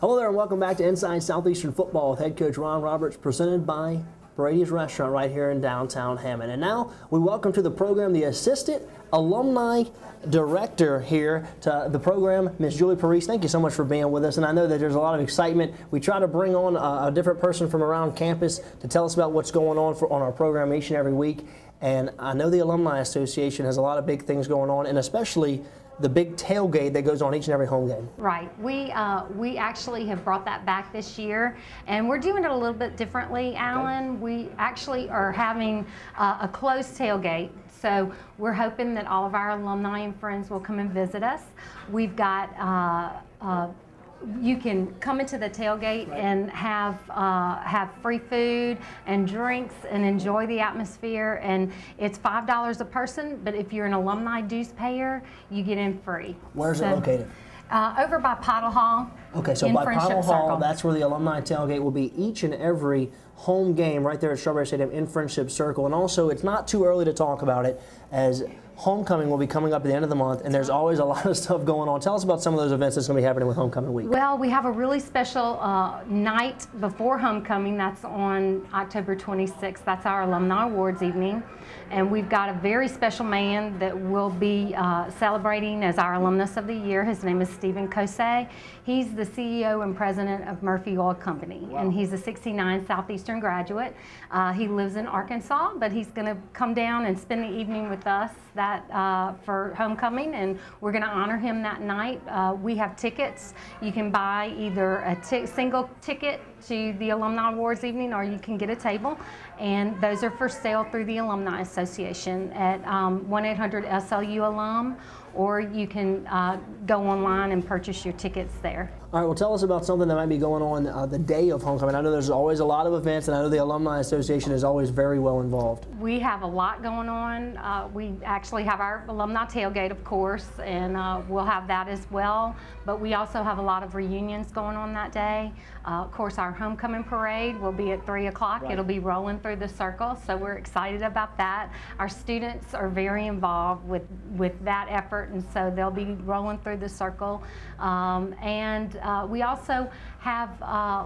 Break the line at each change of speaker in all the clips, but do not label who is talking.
Hello there and welcome back to Inside Southeastern Football with head coach Ron Roberts, presented by Brady's Restaurant right here in downtown Hammond. And now we welcome to the program the Assistant Alumni Director here to the program, Ms. Julie Parise. Thank you so much for being with us. And I know that there's a lot of excitement. We try to bring on a different person from around campus to tell us about what's going on on our program each and every week. And I know the Alumni Association has a lot of big things going on, and especially the big tailgate that goes on each and every home game.
Right. We actually have brought that back this year, and we're doing it a little bit differently, Alan. Okay. We actually are having a closed tailgate, so we're hoping that all of our alumni and friends will come and visit us. We've got you can come into the tailgate and have free food and drinks and enjoy the atmosphere, and it's $5 a person, but if you're an alumni dues payer, you get in free.
Where's it located?
Over by Pottle Hall.
Okay, so by Pottle Hall, that's where the alumni tailgate will be each and every home game right there at Strawberry Stadium in Friendship Circle. And also, it's not too early to talk about it, as homecoming will be coming up at the end of the month, and there's always a lot of stuff going on. Tell us about some of those events that's going to be happening with homecoming week.
Well, we have a really special night before homecoming. That's on October 26th. That's our Alumni Awards evening. And we've got a very special man that will be celebrating as our Alumnus of the Year. His name is Stephen Kosei. He's the CEO and president of Murphy Oil Company. Wow. And he's a '69 Southeastern graduate. He lives in Arkansas, but he's going to come down and spend the evening with us for homecoming, and we're going to honor him that night. We have tickets. You can buy either a single ticket to the Alumni Awards evening, or you can get a table, and those are for sale through the Alumni Association at 1-800-SLU-ALUM, or you can go online and purchase your tickets there.
All right, well, tell us about something that might be going on the day of homecoming. I know there's always a lot of events, and I know the Alumni Association is always very well involved.
We have a lot going on. We actually have our alumni tailgate, of course, and we'll have that as well. But we also have a lot of reunions going on that day. Of course, our homecoming parade will be at 3 o'clock. Right. It'll be rolling through the circle, so we're excited about that. Our students are very involved with that effort, and so they'll be rolling through the circle. We also have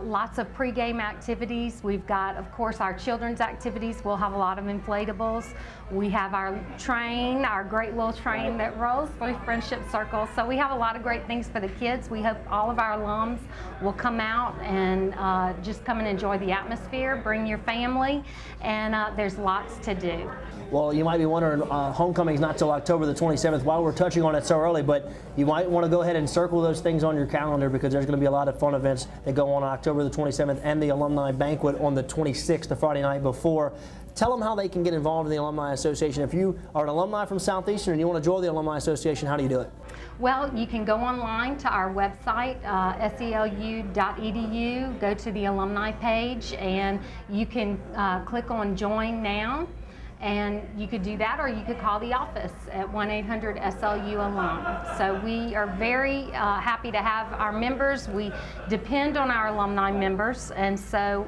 lots of pregame activities. We've got, of course, our children's activities. We'll have a lot of inflatables. We have our train, our great little train that rolls through Friendship Circle. So we have a lot of great things for the kids. We hope all of our alums will come out and just come and enjoy the atmosphere, bring your family, and there's lots to do.
Well, you might be wondering, homecoming's not till October the 27th. While we're touching on it so early, but you might want to go ahead and circle those things on your calendar, because there's going to be a lot of fun events that go on October the 27th and the Alumni Banquet on the 26th, the Friday night before. Tell them how they can get involved in the Alumni Association. If you are an alumni from Southeastern and you want to join the Alumni Association, how do you do it?
Well, you can go online to our website, selu.edu, go to the alumni page, and you can click on Join Now. And you could do that, or you could call the office at 1-800-SLU-ALUM. So we are very happy to have our members. We depend on our alumni members, and so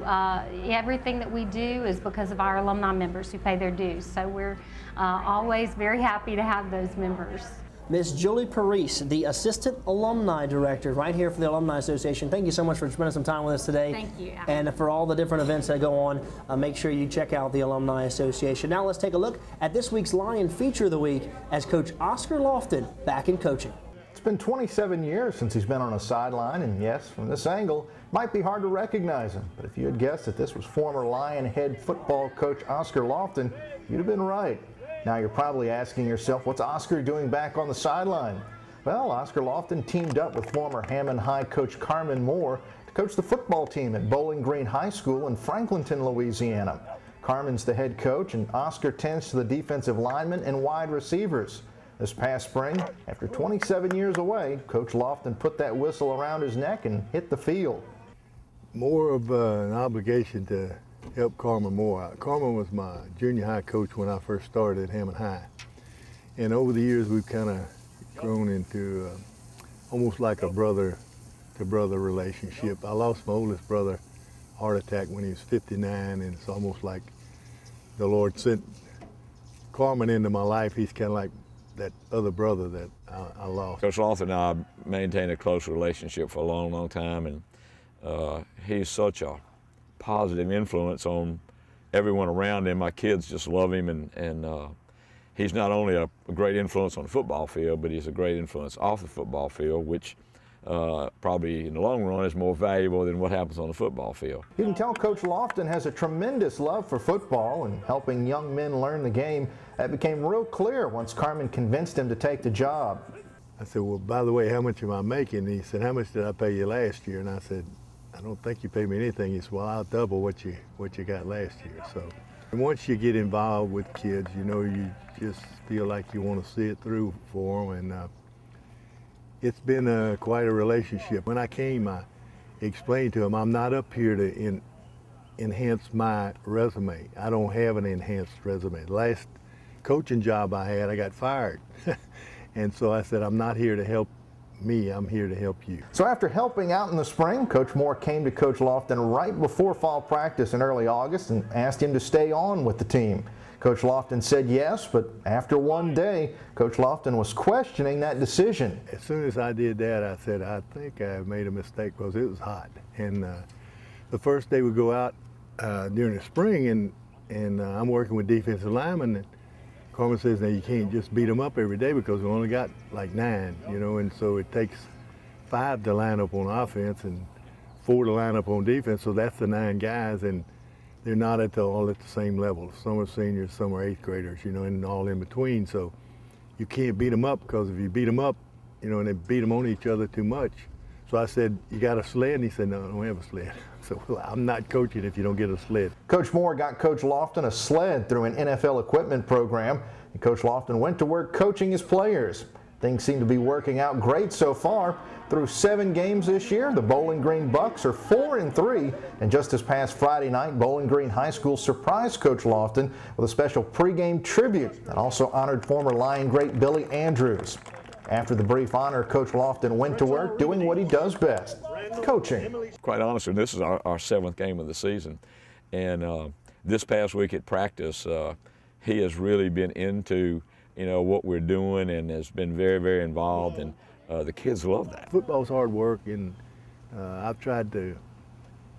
everything that we do is because of our alumni members who pay their dues. So we're always very happy to have those members.
Ms. Julie Parise, the Assistant Alumni Director right here for the Alumni Association. Thank you so much for spending some time with us today.
Thank you.
And for all the different events that go on, make sure you check out the Alumni Association. Now let's take a look at this week's Lion Feature of the Week as Coach Oscar Lofton back in coaching.
It's been 27 years since he's been on a sideline, and yes, from this angle, it might be hard to recognize him. But if you had guessed that this was former Lion head football coach Oscar Lofton, you'd have been right. Now you're probably asking yourself, what's Oscar doing back on the sideline? Well, Oscar Lofton teamed up with former Hammond High coach Carmen Moore to coach the football team at Bowling Green High School in Franklinton, Louisiana. Carmen's the head coach, and Oscar tends to the defensive linemen and wide receivers. This past spring, after 27 years away, Coach Lofton put that whistle around his neck and hit the field.
More of an obligation to help Carmen Moore out. Carmen was my junior high coach when I first started at Hammond High. And over the years, we've kind of grown into almost like a brother-to-brother relationship. I lost my oldest brother, heart attack, when he was 59, and it's almost like the Lord sent Carmen into my life. He's kind of like that other brother that I lost.
Coach Lofton and I maintained a close relationship for a long, long time, and he's such a positive influence on everyone around him. My kids just love him, and he's not only a great influence on the football field, but he's a great influence off the football field, which probably in the long run is more valuable than what happens on the football field.
You can tell Coach Lofton has a tremendous love for football and helping young men learn the game. That became real clear once Carmen convinced him to take the job.
I said, well, by the way, how much am I making? And he said, how much did I pay you last year? And I said, I don't think you paid me anything. He said, well, I'll double what you got last year. So and once you get involved with kids, you know, you just feel like you want to see it through for them. And it's been quite a relationship. When I came, I explained to him, I'm not up here to enhance my resume. I don't have an enhanced resume. The last coaching job I had, I got fired. And so I said, I'm not here to help me, I'm here to help you.
So after helping out in the spring, Coach Moore came to Coach Lofton right before fall practice in early August and asked him to stay on with the team. Coach Lofton said yes, but after one day, Coach Lofton was questioning that decision.
As soon as I did that, I said, I think I made a mistake because it was hot. And the first day we go out during the spring, and I'm working with defensive linemen, and Carmen says, now you can't just beat them up every day because we only got like 9, you know, and so it takes 5 to line up on offense and 4 to line up on defense, so that's the 9 guys, and they're not all at the same level. Some are seniors, some are 8th graders, you know, and all in between, so you can't beat them up because if you beat them up, you know, and they beat them on each other too much. So I said, you got a sled? And he said, no, I don't have a sled. So well, I'm not coaching if you don't get a sled.
Coach Moore got Coach Lofton a sled through an NFL equipment program, and Coach Lofton went to work coaching his players. Things seem to be working out great so far. Through 7 games this year, the Bowling Green Bucks are 4-3, and just this past Friday night, Bowling Green High School surprised Coach Lofton with a special pregame tribute that also honored former Lion great Billy Andrews. After the brief honor, Coach Lofton went to work doing what he does best, coaching.
Quite honestly, this is our 7th game of the season, and this past week at practice, he has really been into, you know, what we're doing and has been very, very involved, and the kids love that.
Football's hard work, and I've tried to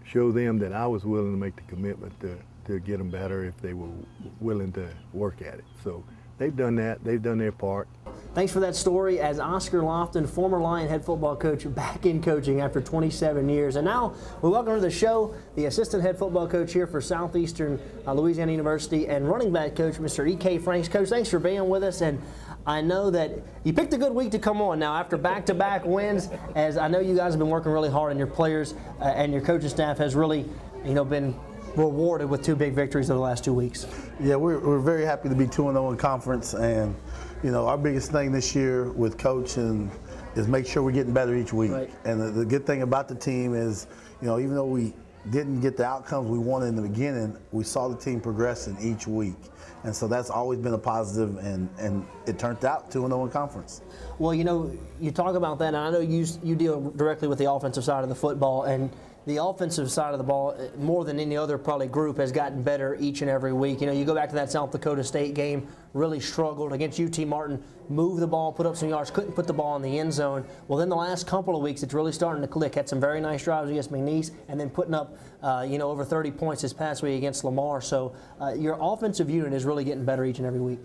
show them that I was willing to make the commitment to get them better if they were willing to work at it. So they've done that. They've done their part.
Thanks for that story. As Oscar Lofton, former Lion head football coach, back in coaching after 27 years. And now we welcome to the show the assistant head football coach here for Southeastern Louisiana University and running back coach, Mr. E.K. Franks. Coach, thanks for being with us. And I know that you picked a good week to come on now after back-to-back wins, as I know you guys have been working really hard, and your players and your coaching staff has really, you know, been rewarded with 2 big victories over the last 2 weeks.
Yeah, we're very happy to be 2-0 in conference, and you know, our biggest thing this year with coaching is make sure we're getting better each week.
Right.
And the good thing about the team is, you know, even though we didn't get the outcomes we wanted in the beginning, we saw the team progressing each week. And so that's always been a positive, and it turned out 2-0 in conference.
Well, you know, you talk about that, and I know you deal directly with the offensive side of the football, and the offensive side of the ball, more than any other probably group, has gotten better each and every week. You know, you go back to that South Dakota State game, really struggled against UT Martin, moved the ball, put up some yards, couldn't put the ball in the end zone. Well, then the last couple of weeks, it's really starting to click. Had some very nice drives against McNeese, and then putting up, you know, over 30 points this past week against Lamar. So your offensive unit is really getting better each and every week.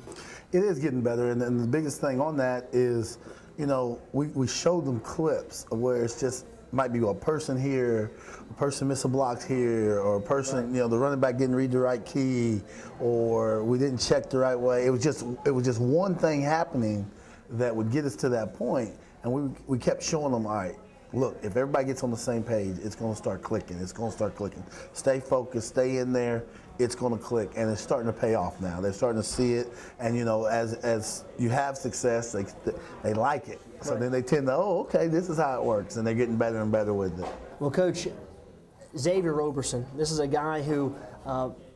It is getting better, and the biggest thing on that is, you know, we showed them clips of where it's just might be a person here, a person missing blocks here, or a person, you know, the running back didn't read the right key, or we didn't check the right way. It was just one thing happening that would get us to that point, and we kept showing them, all right, look, if everybody gets on the same page, it's going to start clicking. It's going to start clicking. Stay focused, stay in there. It's going to click, and it's starting to pay off now. They're starting to see it, and you know, as you have success, they like it. So then they tend to, oh, okay, this is how it works, and they're getting better and better with it.
Well, Coach, Xavier Roberson, this is a guy who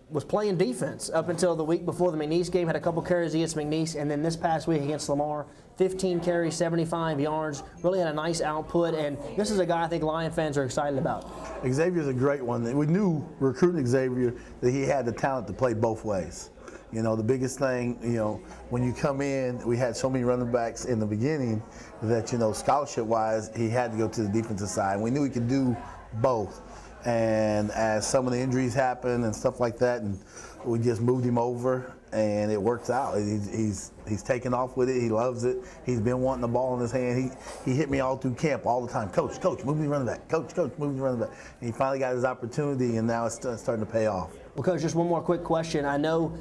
was playing defense up until the week before the McNeese game, had a couple carries against McNeese, and then this past week against Lamar, 15 carries, 75 yards, really had a nice output, and this is a guy I think Lion fans are excited about.
Xavier's a great one. We knew recruiting Xavier that he had the talent to play both ways. You know, the biggest thing, you know, when you come in, we had so many running backs in the beginning that, you know, scholarship-wise, he had to go to the defensive side. And we knew he could do both. And as some of the injuries happened and stuff like that, and we just moved him over, and it works out. He's taken off with it. He loves it. He's been wanting the ball in his hand. He hit me all through camp all the time. Coach, move me running back. Coach, move me running back. And he finally got his opportunity, and now it's starting to pay off.
Well, Coach, just one more quick question. I know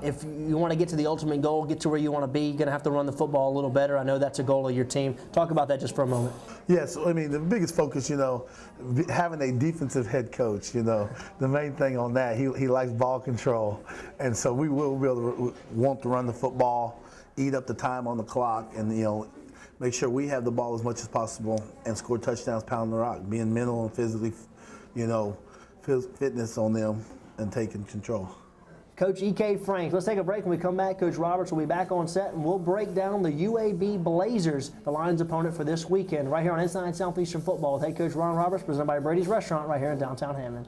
if you want to get to the ultimate goal, get to where you want to be, you're going to have to run the football a little better. I know that's a goal of your team. Talk about that just for a moment.
Yes, I mean, the biggest focus, you know, having a defensive head coach, you know, the main thing on that, he likes ball control. And so we will be able to want to run the football, eat up the time on the clock, and, you know, make sure we have the ball as much as possible and score touchdowns pounding the rock, being mental and physically, you know, fitness on them and taking control.
Coach E.K. Franks, let's take a break. When we come back, Coach Roberts will be back on set, and we'll break down the UAB Blazers, the Lions' opponent for this weekend, right here on Inside Southeastern Football with head coach Ron Roberts, presented by Brady's Restaurant right here in downtown Hammond.